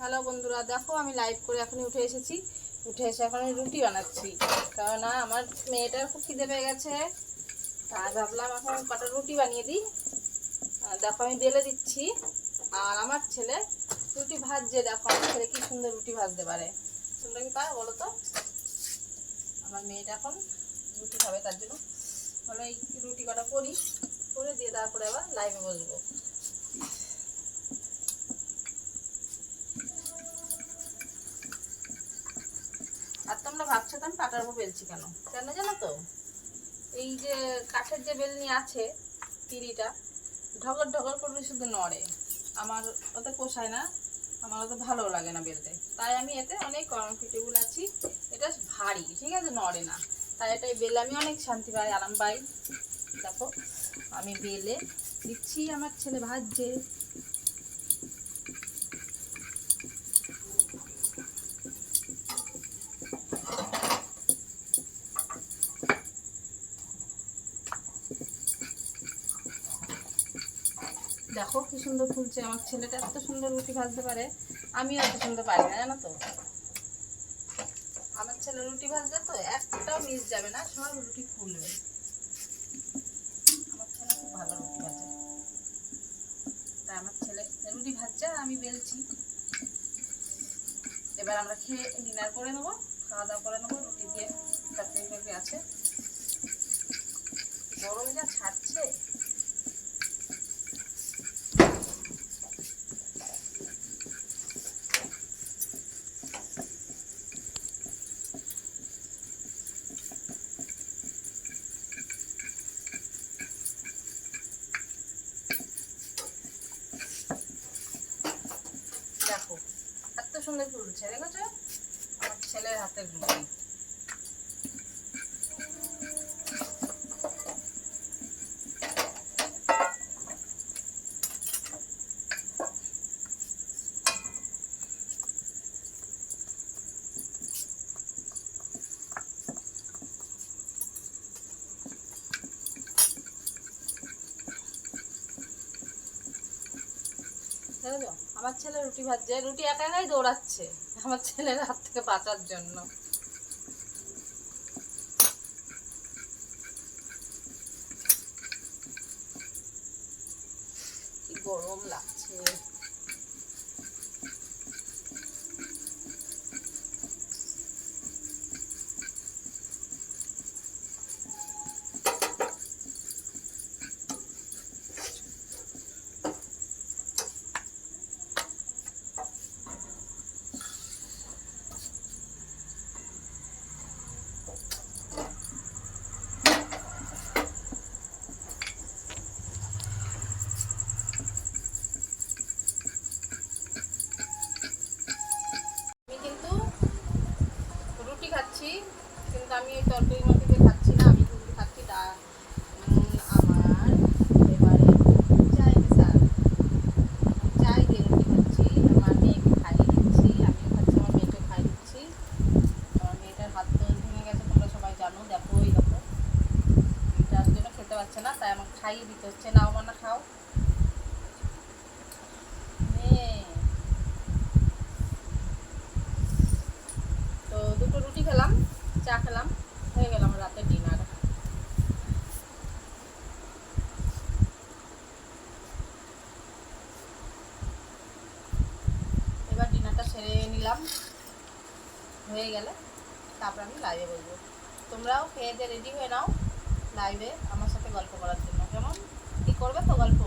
Hello বন্ধুরা, দেখো আমি লাইভ করে এখনই উঠে এসেছি। উঠে এসে এখন আমি রুটি বানাচ্ছি, কারণ আমার মেয়েটার খুব খিদে পেয়ে গেছে। তাই ভাবলাম এখন কটা রুটি বানিয়ে দিই। দেখো আমি বেলে দিচ্ছি, আর আমার ছেলে রুটি ভাজছে। দেখো আমার ছেলে কি সুন্দর রুটি ভাজতে পারে। তোমরা কি পারো বলো তো? আমার মেয়েটা এখন রুটি খাবে, তার জন্য ভালো এই রুটি কটা করি, করে দিয়ে তারপরে আবার লাইভে বসবো। আর তোমরা ভাবছো তো আমি পাটার উপর বেলছি কেন কেন জানো তো? এই যে কাঠের যে বেলনি আছে, পিঁড়িটা ঢগর ঢগর করে শুধু নড়ে, আমার ওতে পোষায় না, আমার অত ভালো লাগে না বেলতে। তাই আমি এতে অনেক কমফর্টেবল আছি। এটা ভারী, ঠিক আছে, নড়ে না। তাই এটাই বেলে আমি অনেক শান্তি পাই, আরাম পাই। দেখো আমি বেলে দিচ্ছি, আমার ছেলে ভাজছে। দেখো কি সুন্দর ফুলছে। আমার ছেলেটা এত সুন্দর রুটি ভাজতে পারে, আমিও এত সুন্দর পারি না, জানো তো। আমার ছেলে রুটি ভাজবে তো একটাও মিস যাবে না, সব রুটি ফুলবে। আমার ছেলে খুব ভালো রুটি ভাজে। তাই আমার ছেলে রুটি ভাজছে আর আমি বেলছি। এবার আমরা খেয়ে ডিনার করে নেবো, খাওয়া দাওয়া করে নেবো। রুটি দিয়ে তরকারি আছে, গরম যা ছাড়ছে। দেখো এত সুন্দর ফুলছে, দেখেছো আমার ছেলের হাতের রুটি। দেখেছো আমার ছেলে রুটি ভাজছে, রুটি একা একাই দৌড়াচ্ছে আমার ছেলের হাত থেকে বাঁচার জন্য। কি গরম লাগছে। আমি কিন্তু রুটি খাচ্ছি, কিন্তু আমি এই তরকারি মধ্যে খাচ্ছি না। আমি কিন্তু খাচ্ছি আমার এবারে চাই স্যার, চাই দিয়ে রুটি খাচ্ছি। আমার মেয়েকে খাইয়ে দিচ্ছি, আমিও খাচ্ছি, আমার মেয়েকেও খাইয়ে দিচ্ছি। আমার মেয়েটার হাত তো ভেঙে গেছে, তোমরা সবাই জানো। দেখো এই দেখো, যার জন্য খেতে পারছে না, তাই আমাকে খাইয়ে দিতে হচ্ছে। নাও মানা খাও। তো দুটো রুটি খেলাম, চা খেলাম, হয়ে গেল আমার রাতের ডিনার। এবার ডিনারটা সেরে নিলাম, হয়ে গেলে তারপর আমি লাইভে বলবো। তোমরাও খেয়ে দিয়ে রেডি হয়ে নাও লাইভে আমার সাথে গল্প করার জন্য। কেমন কি করবে তো গল্প?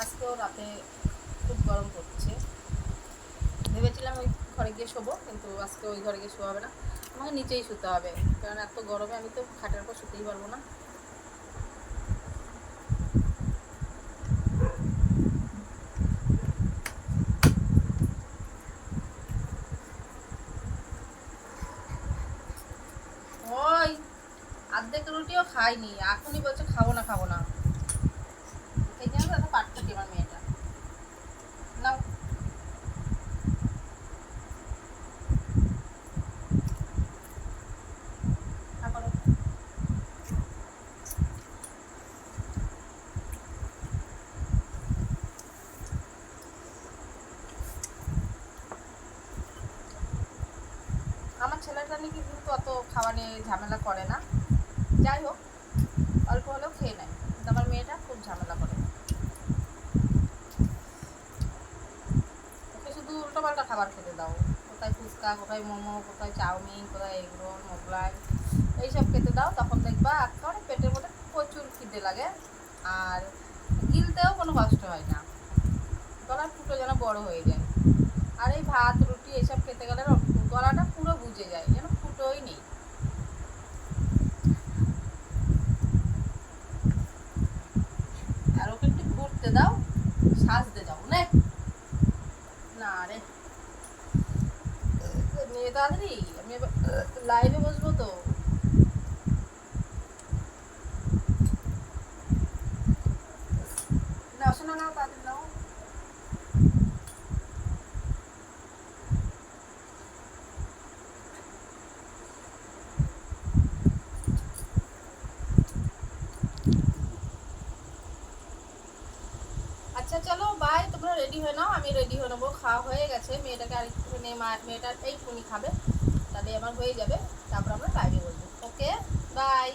আজকেও রাতে খুব গরম পড়ছে। ভেবেছিলাম ওই ঘরে গিয়ে শোবো, কিন্তু আজকে ওই ঘরে গিয়ে শোয়া হবে না, আমাকে নিচেই শুতে হবে। কারণ এত গরমে আমি তো খাটের উপর শুতেই পারবো না। ওই অর্ধেক রুটিও খাইনি, এখনই বলছে খাবো না খাবো না। এই জন্য এত পাটপুটি আমার মেয়েটা। নাও করো। ছেলেটা নিয়ে কিন্তু অত খাওয়া নিয়ে ঝামেলা করে না, যাই হোক অল্প হলেও খেয়ে নেয়, কিন্তু আমার মেয়েটা খুব ঝামেলা করে। ওকে শুধু উল্টোপাল্টা খাবার খেতে দাও, কোথায় ফুচকা, কোথায় মোমো, কোথায় চাউমিন, কোথায় এগরোল, মোগলাই, এইসব খেতে দাও, তখন দেখবা একেবারে পেটের মধ্যে প্রচুর খিদে লাগে, আর গিলতেও কোনো কষ্ট হয় না, গলার ফুটো যেন বড় হয়ে যায়। আর এই ভাত রুটি এসব খেতে গেলে গলাটা পুরো বুঝে যায়, যেন ফুটোই নেই। আর ওকে একটু ঘুরতে দাও, সাজতে যাও না রে নিয়ে তাড়াতাড়ি, আমি লাইভে বসবো তো। না শোনা, নাও তাড়াতাড়ি নাও। আচ্ছা চলো বাই, তোমরা রেডি হয়ে নাও, আমি রেডি হয়ে নেবো, খাওয়া হয়ে গেছে, মেয়েটাকে আরেকটু নিয়ে মেয়েটা এইটুকুনি খাবে, তাহলে আমার হয়ে যাবে, তারপর আমরা লাইভে বলবো। Okay bye.